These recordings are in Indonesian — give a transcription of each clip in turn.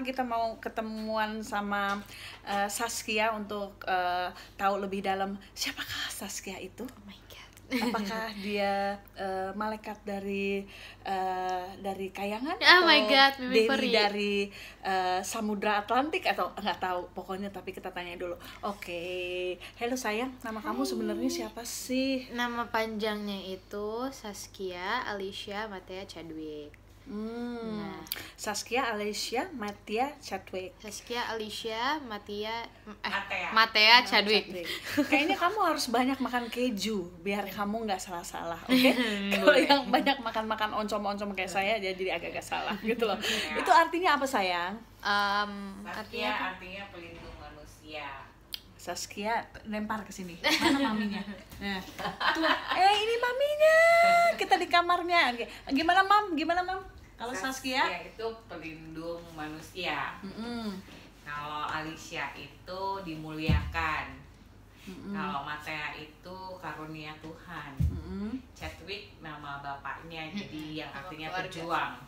kita mau ketemuan sama Saskia untuk tahu lebih dalam siapakah Saskia itu. Oh my god. Apakah dia malaikat dari kayangan Oh my atau god, Mimi dewi Peri. dari Samudra Atlantik atau nggak tahu pokoknya, tapi kita tanya dulu. Oke, hello sayang, nama kamu sebenarnya siapa sih? Nama panjangnya itu Saskia Alicia Matea Chadwick. Nah. Saskia Alicia Matea Chadwick. Saskia Alicia Matea Matea Chadwick. Kayaknya kamu harus banyak makan keju biar kamu nggak salah-salah, oke? Kalau yang banyak makan oncom-oncom kayak saya jadi agak-agak salah gitu loh. Itu artinya apa sayang? Saskia artinya pelindung manusia. Saskia lempar ke sini. Mana maminya? Nah, tuh. Ini maminya. Kita di kamarnya. Gimana mam? Kalau Saskia itu pelindung manusia. Kalau Alicia itu dimuliakan. Kalau Matea itu karunia Tuhan. Chadwick nama bapaknya, jadi yang artinya pejuang.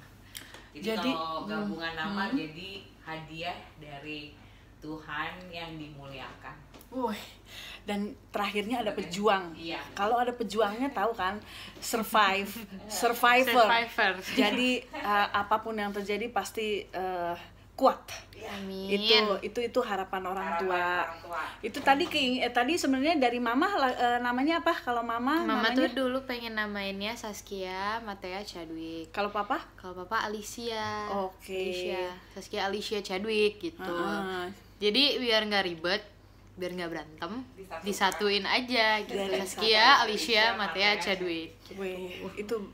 Jadi kalau gabungan nama jadi hadiah dari Tuhan yang dimuliakan. Dan terakhirnya ada pejuang. Iya. Kalau ada pejuangnya tahu kan, survivor. Jadi apapun yang terjadi pasti kuat. Amin. Itu harapan orang tua. Itu tadi tadi sebenarnya dari mama namanya apa? Kalau mama Mama namanya? tuh dulu pengen namainnya Saskia Matea Chadwick. Kalau papa? Kalau papa Alicia. Oke. Alicia. Saskia Alicia Chadwick gitu. Jadi biar nggak ribet, biar nggak berantem, disatuin aja gitu. Saskia Alicia Matea Chadwick. Wih,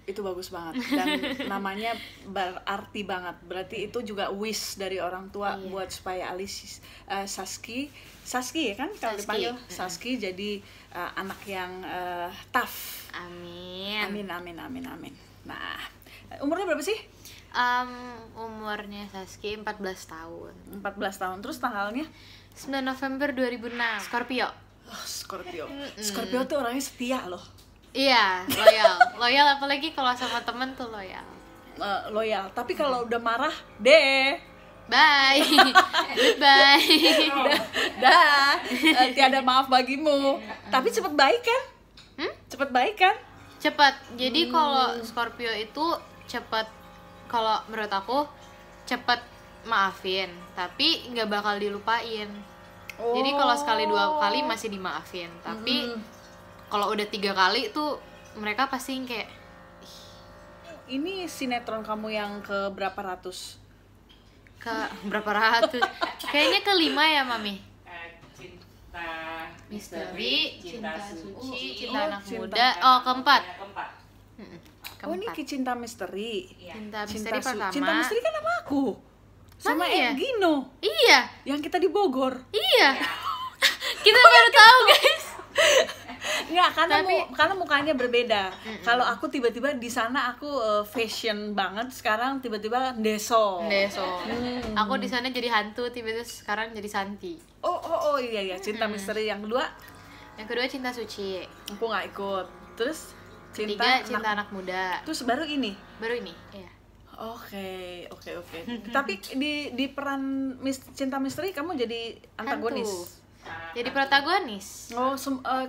itu bagus banget dan namanya berarti banget. Berarti itu juga wish dari orang tua buat supaya Alicia Saski ya kan kalau dipanggil Saski jadi anak yang tough. Amin. Amin. Nah, umurnya berapa sih? Umurnya Saski 14 tahun. 14 tahun. Terus tanggalnya? 9 November 2006. Scorpio. Scorpio tuh orangnya setia loh. Iya, loyal apalagi kalau sama temen tuh loyal. Loyal. Tapi kalau udah marah, deh. Bye. Goodbye. Dah. Tiada maaf bagimu. Tapi cepet baik kan? Cepet baik kan? Cepet. Jadi kalau Scorpio itu cepet, kalau menurut aku cepet maafin, tapi nggak bakal dilupain. Jadi kalau sekali 2 kali masih dimaafin, tapi kalau udah 3 kali tuh mereka pasti kayak, ini sinetron kamu yang ke berapa ratus? ke berapa ratus? Kayaknya ke-5 ya mami. Cinta Misteri, Cinta Suci, Cinta Anak Cinta. Muda. Oh, keempat. Keempat. Ini Cinta Misteri. Cinta Misteri pertama. Cinta Misteri kan nama aku. Sama Mana ya? Gino. Iya. Yang kita di Bogor. Iya. Kita baru tahu guys. Enggak, karena mukanya berbeda. Kalau aku tiba-tiba di sana aku fashion banget, sekarang tiba-tiba deso. Aku di sana jadi hantu, tiba-tiba sekarang jadi Santi. Oh iya, Cinta Misteri. Yang kedua? Yang kedua Cinta Suci. Aku nggak ikut. Terus Ketiga Cinta Anak Muda. Terus baru ini. Iya. Oke. Tapi di peran Cinta Misteri kamu jadi antagonis. Hantu. Jadi protagonis.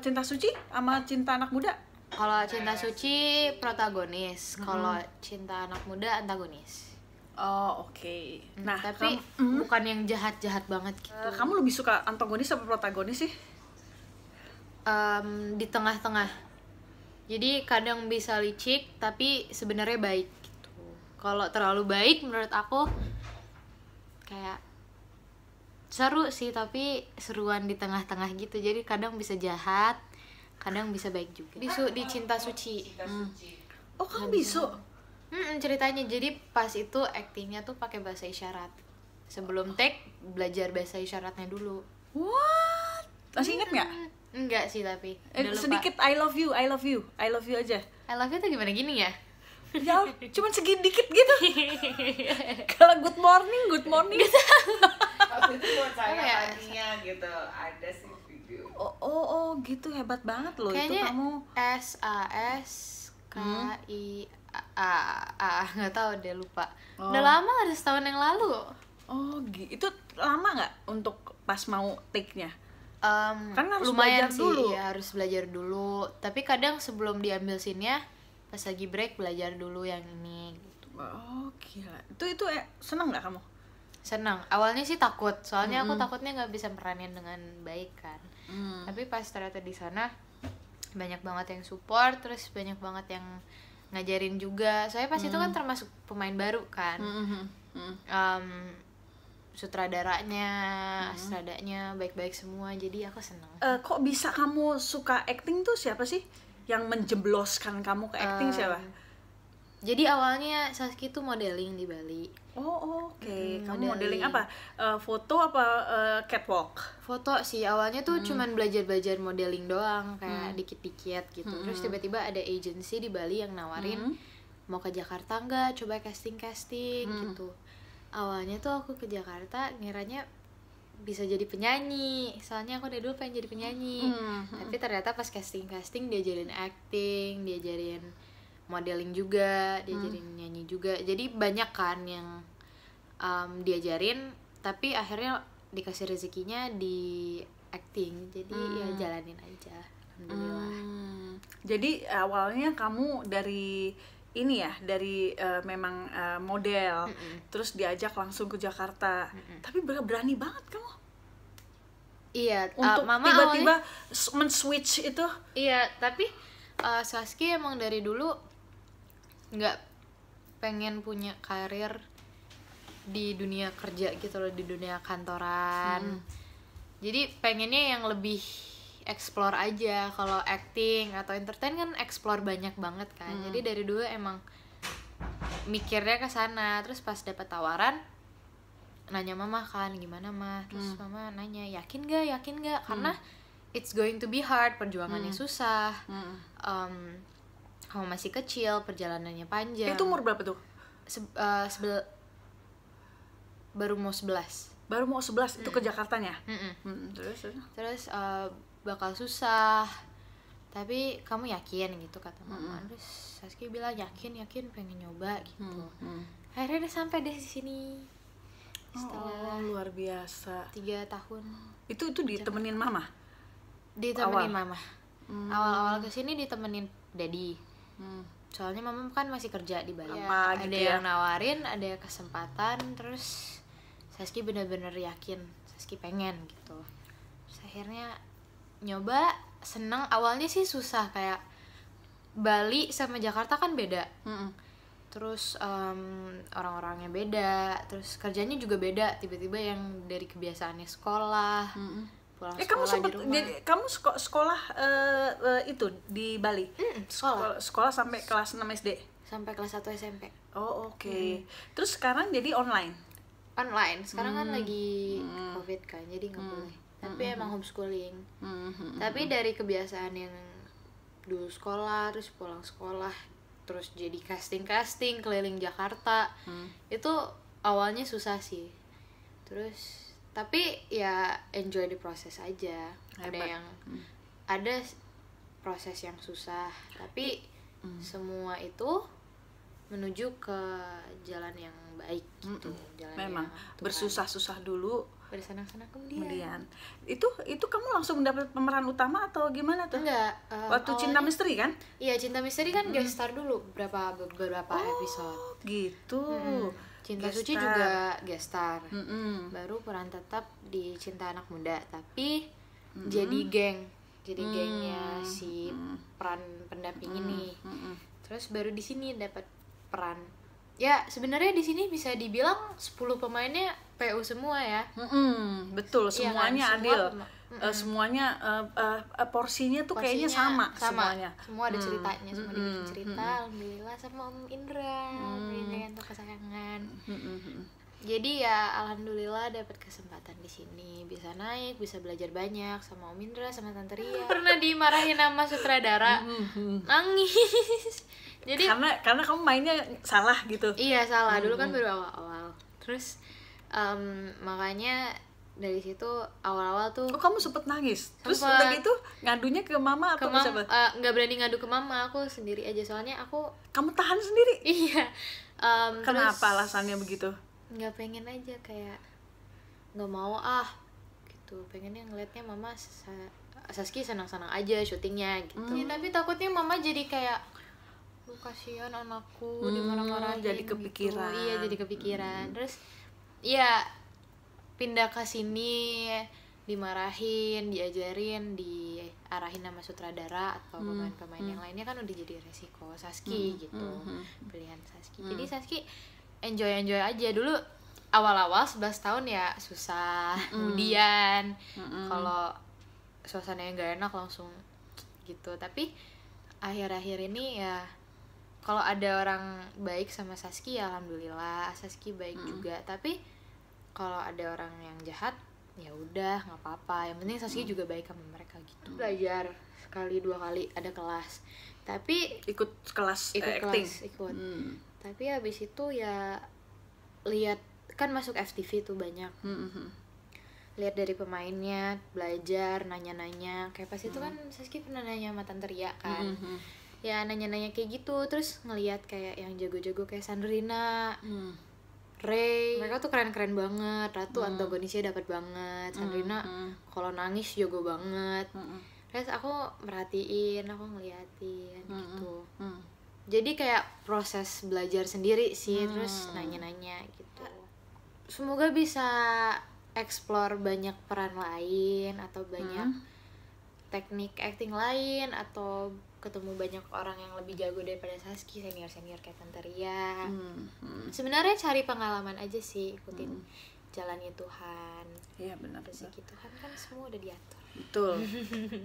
Cinta Suci sama Cinta Anak Muda? Kalau Cinta Suci protagonis, kalau Cinta Anak Muda antagonis. Oke. Nah, tapi bukan yang jahat-jahat banget gitu. Kamu lebih suka antagonis atau protagonis sih? Di tengah-tengah. Jadi kadang bisa licik tapi sebenarnya baik gitu. Kalau terlalu baik menurut aku kayak seru sih, tapi seruan di tengah-tengah gitu. Jadi kadang bisa jahat, kadang bisa baik juga. Di Cinta Suci. Kamu bisu? Ceritanya jadi pas itu actingnya tuh pakai bahasa isyarat. Sebelum take belajar bahasa isyaratnya dulu. What? Masih inget nggak? Enggak sih tapi udah lupa. Sedikit I love you aja. I love you tuh gimana gini ya? Ya, cuman sedikit gitu. Kalau good morning. Waktu itu buat saya tadinya gitu, ada sih video. Gitu, hebat banget loh. Kayaknya itu kamu SASKIA nggak tahu deh, lupa. Udah lama, ada setahun yang lalu. Oh, itu lama nggak untuk pas mau take-nya? Kan harus Lumayan belajar sih, dulu. ya harus belajar dulu. Tapi kadang sebelum diambil scene-nya, pas lagi break belajar dulu yang ini gitu. Oh, gila. Itu seneng nggak kamu? Senang. Awalnya sih takut, soalnya aku takutnya nggak bisa meranin dengan baik kan. Tapi pas ternyata di sana banyak banget yang support, terus banyak banget yang ngajarin juga. Soalnya pas itu kan termasuk pemain baru kan. Sutradaranya, sutradanya baik-baik semua, jadi aku seneng. Kok bisa kamu suka acting tuh siapa sih? Yang menjebloskan kamu ke acting siapa? Jadi awalnya Saski tuh modeling di Bali. Oh, oke. Kamu modeling. modeling apa? Foto apa catwalk? Foto sih, awalnya tuh cuman belajar-belajar modeling doang, kayak dikit-dikit gitu. Terus tiba-tiba ada agency di Bali yang nawarin mau ke Jakarta nggak, coba casting gitu. Awalnya tuh aku ke Jakarta ngiranya bisa jadi penyanyi, soalnya aku dari dulu pengen jadi penyanyi. Tapi ternyata pas casting diajarin acting, diajarin modeling juga, diajarin nyanyi juga. Jadi banyak kan yang diajarin, tapi akhirnya dikasih rezekinya di acting. Jadi ya jalanin aja, alhamdulillah. Jadi awalnya kamu dari ini ya, dari memang model, terus diajak langsung ke Jakarta. Tapi berani banget kamu Iya, untuk mama tiba-tiba awalnya, men-switch itu. iya, tapi Saski emang dari dulu nggak pengen punya karir di dunia kerja gitu loh, di dunia kantoran. Jadi pengennya yang lebih explore aja. Kalau acting atau entertain kan explore banyak banget kan. Jadi dari dulu emang mikirnya ke sana. Terus pas dapat tawaran, nanya mama kan, gimana mah? Terus mama nanya, yakin gak? Karena it's going to be hard, perjuangannya susah. Kamu masih kecil, perjalanannya panjang. Itu umur berapa tuh? Baru mau 11. Baru mau 11 itu ke Jakartanya. Terus bakal susah, tapi kamu yakin gitu kata mama. Terus Saski bilang yakin pengen nyoba gitu. Akhirnya udah sampai deh di sini setelah luar biasa. 3 tahun. Itu ditemenin mama? Ditemenin mama. Awal-awal kesini ditemenin daddy. Soalnya mama kan masih kerja di Bali. Apa, ada gitu yang nawarin, ada kesempatan. Terus Saski bener-bener yakin, Saski pengen gitu. Terus akhirnya nyoba, seneng. Awalnya sih susah, kayak Bali sama Jakarta kan beda. Terus orang-orangnya beda, terus kerjanya juga beda. Tiba-tiba yang dari kebiasaannya sekolah, pulang sekolah di rumah. Kamu sekolah itu di Bali? Sekolah sampai kelas 6 SD? Sampai kelas 1 SMP. Oh, oke. Terus sekarang jadi online? Online, sekarang kan lagi COVID kan, jadi nggak boleh. Tapi emang homeschooling. Tapi dari kebiasaan yang dulu sekolah, terus pulang sekolah, terus jadi casting keliling Jakarta, itu awalnya susah sih. Terus tapi ya enjoy the process aja. Hebat. Ada proses yang susah, tapi semua itu menuju ke jalan yang baik gitu. Jalan Memang yang bersusah-susah dulu, bersenang-senang kemudian. Itu kamu langsung mendapat pemeran utama atau gimana tuh? Enggak, Waktu Cinta Misteri kan? Iya, Cinta Misteri kan guest star dulu beberapa episode. Gitu. Cinta Guest Suci star. juga guest star. Baru peran tetap di Cinta Anak Muda, tapi jadi gengnya si peran pendamping ini. Terus baru di sini dapat peran. Ya, sebenarnya di sini bisa dibilang 10 pemainnya PU semua ya. Betul, Iya semuanya kan? adil. Semuanya porsinya tuh kayaknya sama semuanya. Semua ada ceritanya, semua dibikin cerita. Alhamdulillah sama Om Indra, yang tuh kesayangan. Jadi ya alhamdulillah dapat kesempatan di sini, bisa naik, bisa belajar banyak sama Om Indra, sama Tante Ria. Pernah dimarahin sama sutradara, nangis. Jadi karena kamu mainnya salah gitu. iya salah, dulu kan baru awal-awal. Terus makanya dari situ awal-awal tuh Kamu sempet nangis. Terus Sempet. udah gitu ngadunya ke mama ke atau ke siapa? nggak berani ngadu ke mama, aku sendiri aja soalnya aku Kamu tahan sendiri. iya. Kenapa Terus alasannya begitu? nggak pengen aja, kayak nggak mau gitu, pengennya ngeliatnya mama Saskia senang-senang aja syutingnya gitu. Ya, tapi takutnya mama jadi kayak kasihan anakku dimarah-marahin jadi kepikiran gitu. Iya, jadi kepikiran. Terus ya pindah ke sini dimarahin, diajarin, diarahin sama sutradara atau pemain-pemain yang lainnya kan udah jadi resiko Saski gitu. Pilihan Saski. Jadi Saski enjoy aja. Dulu awal-awal 11 tahun ya susah. Kemudian kalau suasananya nggak enak langsung gitu. Tapi akhir-akhir ini ya kalau ada orang baik sama Saski ya alhamdulillah, Saski baik juga. Tapi kalau ada orang yang jahat ya udah nggak apa-apa, yang penting Saski juga baik sama mereka gitu. Belajar sekali 2 kali ada kelas, tapi ikut kelas acting. Ikut. Tapi habis itu ya lihat kan masuk FTV tuh banyak. Lihat dari pemainnya, belajar, nanya-nanya. Kayak pas itu kan Saski pernah nanya sama Tante Ria kan. Ya nanya-nanya kayak gitu, terus ngelihat kayak yang jago-jago kayak Sandrina, Ray, mereka tuh keren-keren banget. Ratu antagonisnya dapat banget. Sandrina kalau nangis jago banget. Terus aku merhatiin, aku ngeliatin gitu. Jadi kayak proses belajar sendiri sih, terus nanya-nanya gitu. Semoga bisa explore banyak peran lain atau banyak teknik acting lain, atau ketemu banyak orang yang lebih jago daripada Saski, senior kayak Tante Ria. Sebenarnya cari pengalaman aja sih, ikutin jalannya Tuhan. Iya benar. Rezeki Tuhan kan semua udah diatur. Betul.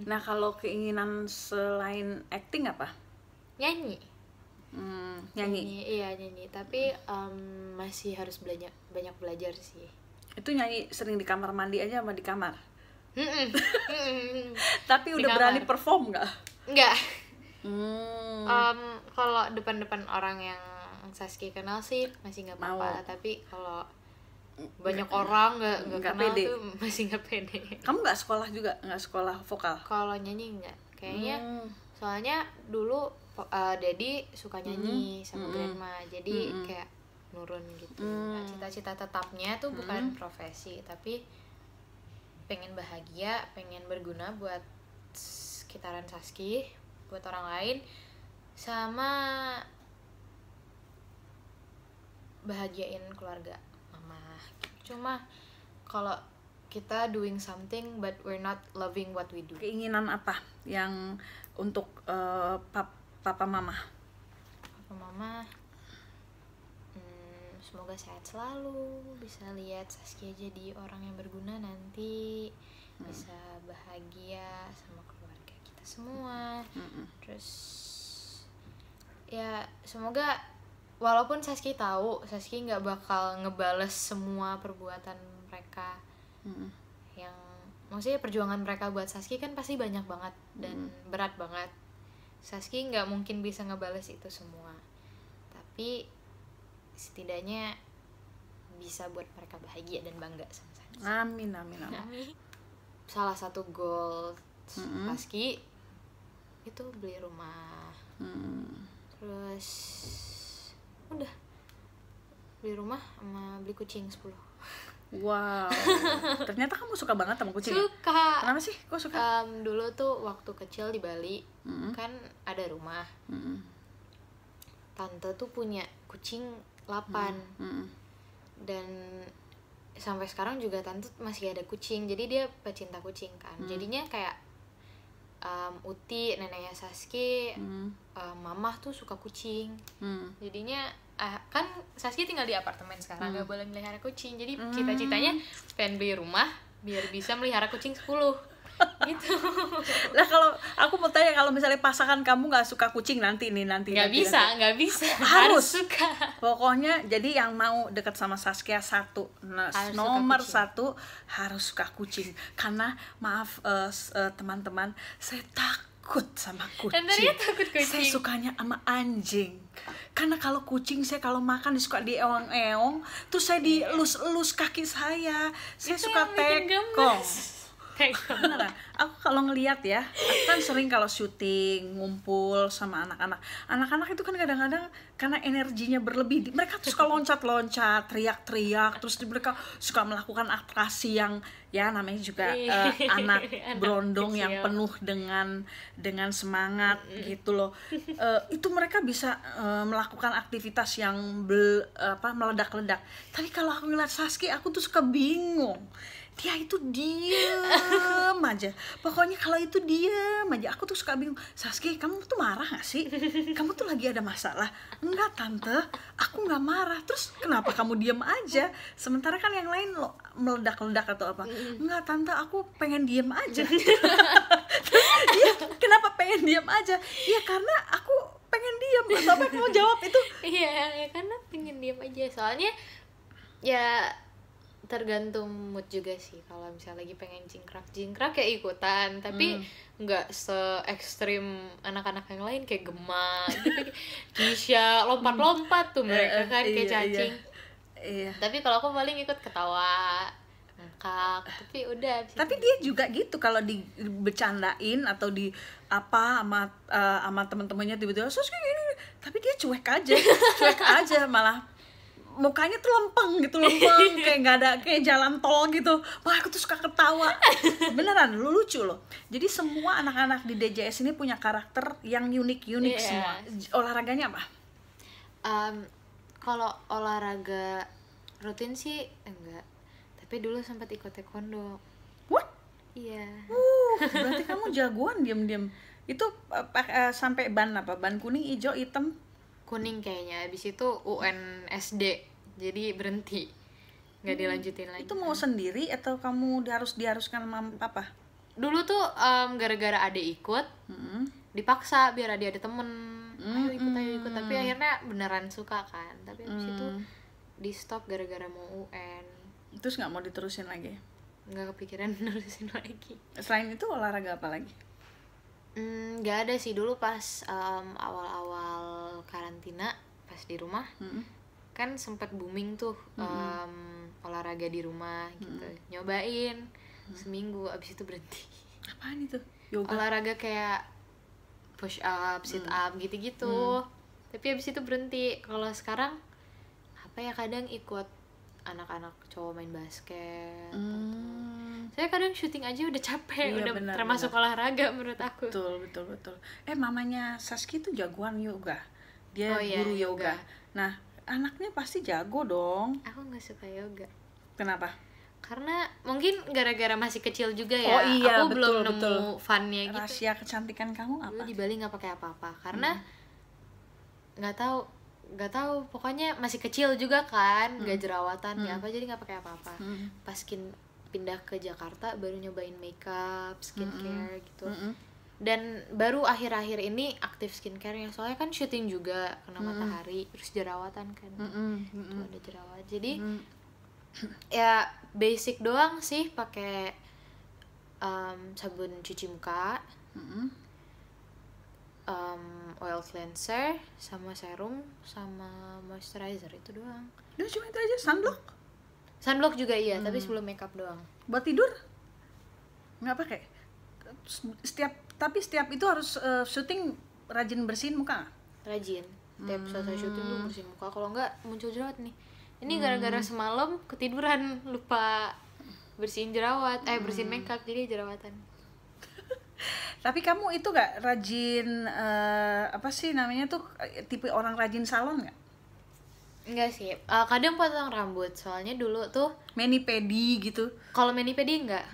Nah kalau keinginan selain acting apa? Nyanyi. Nyanyi. Iya nyanyi. Tapi masih harus banyak belajar sih. Itu nyanyi sering di kamar mandi aja sama di kamar? Tapi Di udah kamar. berani perform nggak? Enggak. Kalau depan orang yang Saski kenal sih masih nggak apa-apa. Tapi kalau banyak orang nggak kenal pede. tuh masih nggak pede. Kamu nggak sekolah juga, nggak sekolah vokal? Kalau nyanyi nggak, kayaknya soalnya dulu Daddy suka nyanyi sama Grandma, jadi kayak nurun gitu. Nah, cita-cita tetapnya tuh bukan profesi, tapi pengen bahagia, pengen berguna buat sekitaran Saski, buat orang lain, sama bahagiain keluarga mama. Cuma kalau kita doing something but we're not loving what we do. Keinginan apa yang untuk papa mama? Papa mama semoga sehat selalu, bisa lihat Saskia jadi orang yang berguna nanti, bisa bahagia sama keluarga kita semua. Terus ya semoga walaupun Saskia tahu Saskia nggak bakal ngebales semua perbuatan mereka, yang maksudnya perjuangan mereka buat Saskia kan pasti banyak banget dan berat banget. Saskia nggak mungkin bisa ngebales itu semua, tapi setidaknya bisa buat mereka bahagia dan bangga sama Saskia. Amin. Salah satu goal Saskia itu beli rumah. Terus udah beli rumah sama beli kucing 10. Wow. Ternyata kamu suka banget sama kucing. Suka. Kenapa sih kok suka? Dulu tuh waktu kecil di Bali kan ada rumah. Tante tuh punya kucing 8. Dan sampai sekarang juga tante masih ada kucing. Jadi dia pecinta kucing kan. Jadinya kayak Uti, neneknya Saski, mamah tuh suka kucing. Jadinya kan Saski tinggal di apartemen sekarang, nggak boleh melihara kucing. Jadi cita-citanya pengen beli rumah biar bisa melihara kucing 10 gitu. Lah kalau aku mau tanya, kalau misalnya pasangan kamu nggak suka kucing nanti nggak bisa harus suka. Pokoknya jadi yang mau dekat sama Saskia nomor 1 harus suka kucing. Karena maaf teman-teman, saya takut sama kucing. Takut kucing. Saya sukanya sama anjing. Karena kalau kucing saya kalau makan suka dieong-eong, terus saya dielus-elus kaki saya. Saya suka tekong. Pegang. Beneran, aku kalau ngelihat ya, aku kan sering kalau syuting ngumpul sama anak-anak itu kan kadang-kadang karena energinya berlebih, mereka tuh suka loncat-loncat, teriak-teriak, terus mereka suka melakukan atraksi yang ya namanya juga anak berondong yang kecil. penuh dengan semangat gitu loh. Itu mereka bisa melakukan aktivitas yang meledak-ledak. Tapi kalau aku ngeliat Saski, aku tuh suka bingung. Dia itu diem aja, pokoknya kalau itu diem aja, aku tuh suka bingung. Saski, kamu tuh marah gak sih? Kamu tuh lagi ada masalah? Enggak tante, aku nggak marah. Terus kenapa kamu diem aja? Sementara kan yang lain lo meledak-ledak atau apa? Enggak tante, aku pengen diem aja. Iya, kenapa pengen diem aja? Iya karena aku pengen diem. Atau apa kamu jawab itu? Iya, ya karena pengen diem aja. Soalnya ya tergantung mood juga sih. Kalau misalnya lagi pengen jingkrak kayak ikutan, tapi nggak se ekstrim anak-anak yang lain kayak Gemma gitu. Kisha lompat-lompat tuh mereka kan kayak cacing. Iya. Tapi kalau aku paling ikut ketawa, ngakak, tapi udah. Tapi dia juga gitu kalau dibecandain atau di apa sama teman-temannya tiba-tiba sus gini, tapi dia cuek aja malah mukanya tuh lempeng kayak nggak ada, kayak jalan tol gitu. Wah, aku tuh suka ketawa beneran, lucu loh. Jadi semua anak-anak di DJS ini punya karakter yang unik semua. Olahraganya apa? Kalau olahraga rutin sih enggak, tapi dulu sempat ikut taekwondo. What? Iya. Berarti kamu jagoan diam-diam. Itu sampai ban apa? Ban kuning, hijau, hitam? Kuning kayaknya. Habis itu UN SD, jadi berhenti, nggak dilanjutin lagi. Itu mau sendiri atau kamu diharuskan sama papa? Dulu tuh gara-gara adek ikut, dipaksa biar ada temen. Ayo ikut, tapi akhirnya beneran suka kan. Tapi habis itu di stop gara-gara mau UN. Terus nggak mau diterusin lagi? Nggak kepikiran nerusin lagi. Selain itu olahraga apa lagi? Nggak ada sih. Dulu pas awal-awal karantina pas di rumah, kan sempat booming tuh olahraga di rumah gitu. Nyobain seminggu, abis itu berhenti. Apaan itu? Yoga? Olahraga kayak push up, sit up gitu-gitu. Tapi abis itu berhenti. Kalau sekarang apa ya, kadang ikut anak-anak cowok main basket. Saya kadang syuting aja udah capek, Iya, udah benar, termasuk olahraga menurut aku. Betul. Mamanya Saski tuh jagoan yoga. Dia guru yoga. Nah, anaknya pasti jago dong. Aku nggak suka yoga. Kenapa? Karena mungkin gara-gara masih kecil juga ya. Oh iya, aku belum nemu betul. funnya gitu. Rahasia kecantikan kamu apa? Dulu di Bali nggak pakai apa-apa karena nggak tahu pokoknya masih kecil juga kan, nggak jerawatan nggak apa, jadi nggak pakai apa-apa. Pas pindah ke Jakarta baru nyobain makeup, skincare gitu. Dan baru akhir-akhir ini aktif skincare-nya, soalnya kan syuting juga kena matahari, terus jerawatan kan. Tuh ada jerawat. Jadi ya basic doang sih, pakai sabun cuci muka, oil cleanser, sama serum, sama moisturizer, itu doang. Dia cuma itu aja, Sunblock juga iya, tapi sebelum makeup doang. Buat tidur nggak pakai? Setiap itu harus syuting rajin bersihin muka. Rajin. Tiap selesai syuting tuh bersihin muka, kalau nggak muncul jerawat nih. Ini gara-gara semalam ketiduran lupa bersihin jerawat, bersihin makeup, jadi jerawatan. Tapi kamu itu gak rajin apa sih namanya tuh, tipe orang rajin salon nggak? Enggak sih, kadang potong rambut, soalnya dulu tuh Mani pedi gitu. kalau mani-pedi enggak.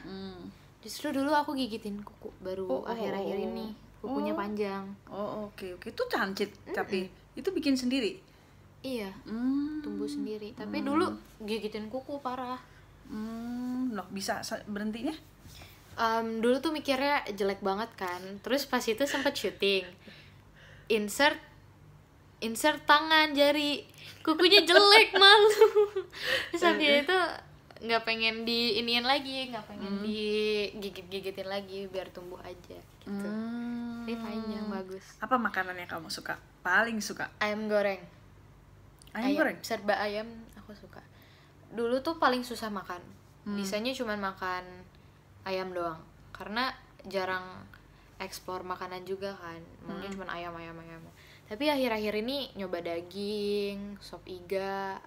Justru dulu aku gigitin kuku baru Oh, akhir-akhir ini, kukunya panjang. Oke. Itu cancit, tapi itu bikin sendiri. Iya, tumbuh sendiri. Tapi dulu gigitin kuku parah. Loh, bisa berhentinya? Dulu tuh mikirnya jelek banget kan. Terus pas itu sempet syuting, insert tangan, jari, kukunya jelek, malu. Terus habis itu nggak pengen diiniin lagi, nggak pengen digigit-gigitin lagi, biar tumbuh aja gitu. Ini panjang, bagus. Apa makanan yang kamu suka? Paling suka? Ayam goreng. Ayam goreng? Serba ayam aku suka. Dulu tuh paling susah makan. Bisanya cuma makan ayam doang, karena jarang explore makanan juga kan, maunya cuma ayam. Tapi akhir-akhir ini nyoba daging, sop iga,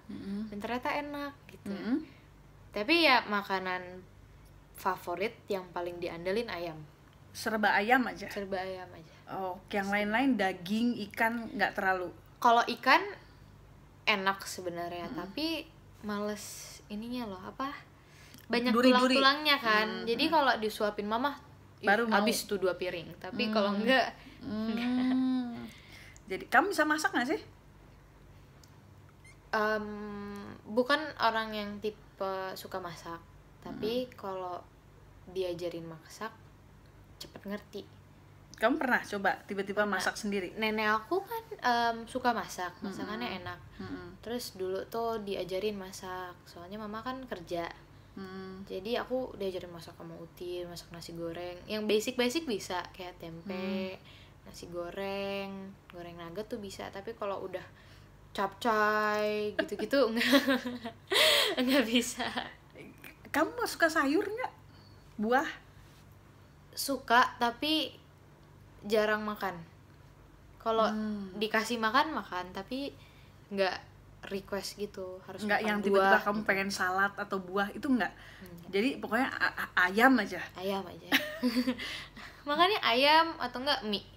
dan ternyata enak gitu. Tapi ya makanan favorit yang paling diandelin ayam. Serba ayam aja. Oh, yang lain-lain daging, ikan nggak terlalu. Kalau ikan enak sebenarnya, tapi males ininya loh, apa? Banyak tulang-tulangnya kan. Jadi kalau disuapin mama baru habis tuh 2 piring. Tapi kalau enggak. Jadi kamu bisa masak nggak sih? Bukan orang yang tipe suka masak, tapi kalau diajarin masak cepet ngerti. Kamu pernah coba tiba-tiba masak sendiri? Nenek aku kan suka masak, masakannya enak. Terus dulu tuh diajarin masak, soalnya mama kan kerja. Jadi aku diajarin masak sama Uti, masak nasi goreng. Yang basic bisa, kayak tempe, nasi goreng nugget tuh bisa. Tapi kalau udah capcay gitu-gitu enggak bisa. Kamu suka sayur nggak? Buah? Suka, tapi jarang makan. Kalau dikasih makan, tapi nggak request gitu, harus nggak makan yang buah, tiba-tiba kamu gitu. pengen salad atau buah itu nggak. Jadi pokoknya ayam aja. Makanya ayam atau enggak mie.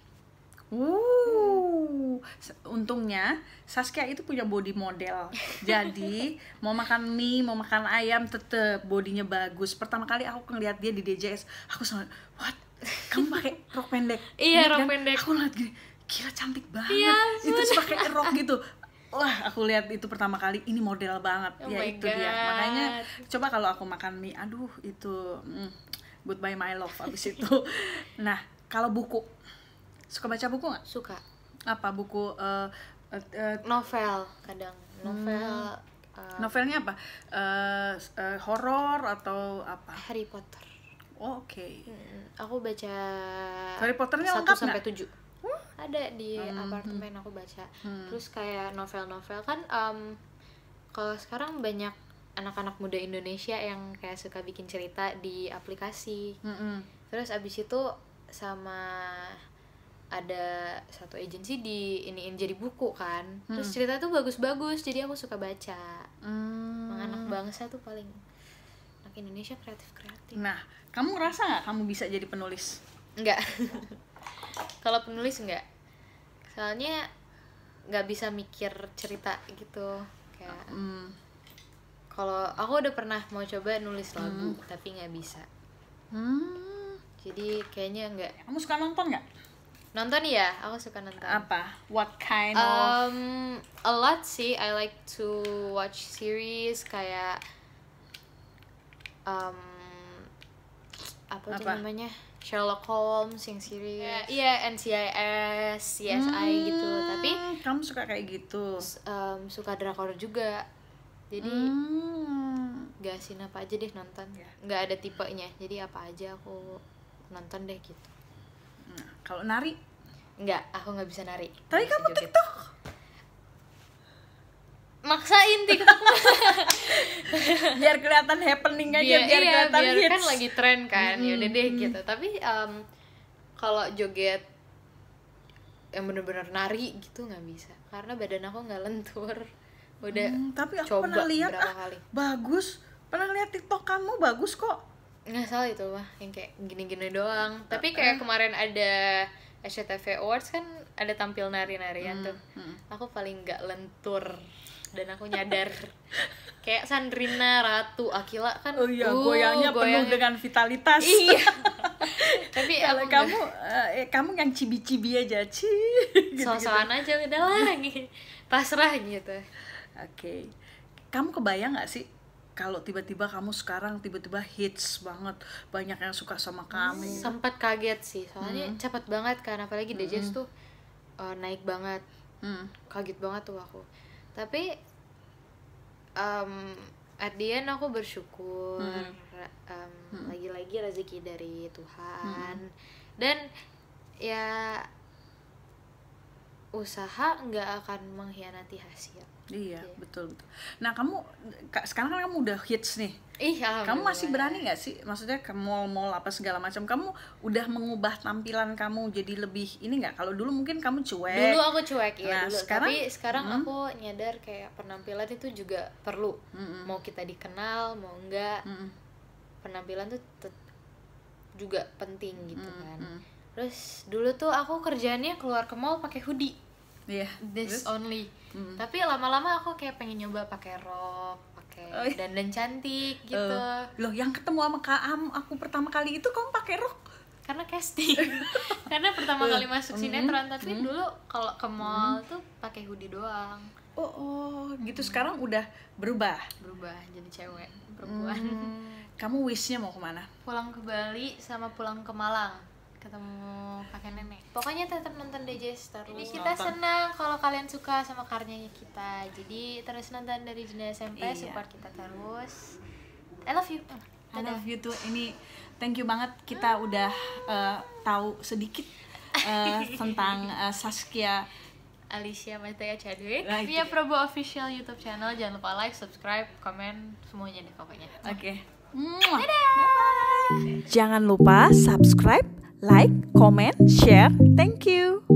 Untungnya Saskia itu punya body model. Jadi mau makan mie, mau makan ayam tetep bodinya bagus. Pertama kali aku ngeliat dia di DJS, aku sangat what? Kamu pakai rok pendek? Iya, rok pendek. Aku ngeliat gini, gila cantik banget. Iya, itu pakai rok gitu. Wah, aku lihat itu pertama kali, ini model banget. Oh ya my itu dia. God. Makanya coba kalau aku makan mie, aduh itu goodbye my love abis itu. Nah, kalau buku, suka baca buku nggak? Suka. Apa buku? Novel kadang. Novelnya apa? Horor atau apa? Harry Potter. Oh, oke. Aku baca Harry Potternya 1 lengkap sampai nggak? 7. Ada di apartemen aku baca. Terus kayak novel-novel kan kalau sekarang banyak anak-anak muda Indonesia yang kayak suka bikin cerita di aplikasi. Terus abis itu sama ada satu agensi di iniin jadi buku kan. Terus cerita tuh bagus-bagus, jadi aku suka baca. Emang anak bangsa tuh paling, anak Indonesia kreatif. Nah, kamu ngerasa nggak kamu bisa jadi penulis? Enggak. Kalau penulis enggak, soalnya nggak bisa mikir cerita gitu kayak. Kalau aku udah pernah mau coba nulis lagu tapi nggak bisa. Jadi kayaknya enggak. Kamu suka nonton nggak? Nonton ya, aku suka nonton. Apa? What kind of? A lot sih. I like to watch series kayak apa tuh namanya, Sherlock Holmes yang series. Iya, NCIS, CSI gitu. Tapi kamu suka kayak gitu? Suka drakor juga. Jadi gasin apa aja deh nonton. Nggak ada tipenya. Jadi apa aja aku nonton deh gitu. Nah, kalau nari? Enggak, aku nggak bisa nari. Tapi kamu joget. TikTok? Maksain TikTok. Biar kelihatan happening aja, biar kelihatan hits. Kan lagi tren kan, ya udah deh gitu. Tapi kalau joget yang bener-bener nari gitu nggak bisa, karena badan aku nggak lentur. Udah tapi aku coba pernah lihat berapa kali. Bagus. Pernah lihat TikTok kamu bagus kok. Nggak salah itu mah, yang kayak gini-gini doang. Tapi kayak kemarin ada SCTV Awards kan ada tampil nari-narian tuh. Aku paling nggak lentur dan aku nyadar. Kayak Sandrina, Ratu, Akila kan. Oh iya, goyangnya penuh dengan vitalitas. Iya. Tapi kalau kamu yang cibi-cibi aja, so-soan aja udah lagi. Pasrah gitu. Oke. Kamu kebayang nggak sih kalau tiba-tiba kamu sekarang tiba-tiba hits banget, banyak yang suka sama kamu? Sempat kaget sih, soalnya cepet banget kan, apalagi DJs tuh naik banget. Kaget banget tuh aku. Tapi at the end aku bersyukur. Lagi-lagi rezeki dari Tuhan. Dan ya usaha nggak akan mengkhianati hasil. Iya, betul. Nah, kamu sekarang kan kamu udah hits nih. Kamu masih berani nggak sih? Maksudnya ke mall-mall apa segala macam, kamu udah mengubah tampilan kamu jadi lebih ini nggak? Kalau dulu mungkin kamu cuek. Dulu aku cuek ya, Nah, dulu. sekarang, Tapi sekarang aku nyadar kayak penampilan itu juga perlu. Mau kita dikenal, mau enggak, penampilan tuh juga penting gitu kan. Terus dulu tuh aku kerjaannya keluar ke mall pakai hoodie. Iya. This only. Tapi lama-lama aku kayak pengen nyoba pakai rok, pakai dandan cantik gitu. Loh, yang ketemu sama aku pertama kali itu kamu pakai rok? Karena casting. Karena pertama kali masuk sinetron, tapi dulu kalau ke mall tuh pakai hoodie doang. Oh, gitu. Sekarang udah berubah Jadi cewek, perempuan. Kamu wishnya mau kemana? Pulang ke Bali sama pulang ke Malang, ketemu kakek nenek. Pokoknya tetap nonton DJs terus. Ini kita senang kalau kalian suka sama karyanya kita. Jadi terus nonton dari Jenda SMP, support kita terus. I love you. I love you too. Ini thank you banget, kita udah tahu sedikit tentang Saskia Alicia Mataya Chadwick. Via Probo Official YouTube channel. Jangan lupa like, subscribe, komen, semuanya deh pokoknya. Oke. Dadah. Jangan lupa subscribe, like, comment, share. Thank you.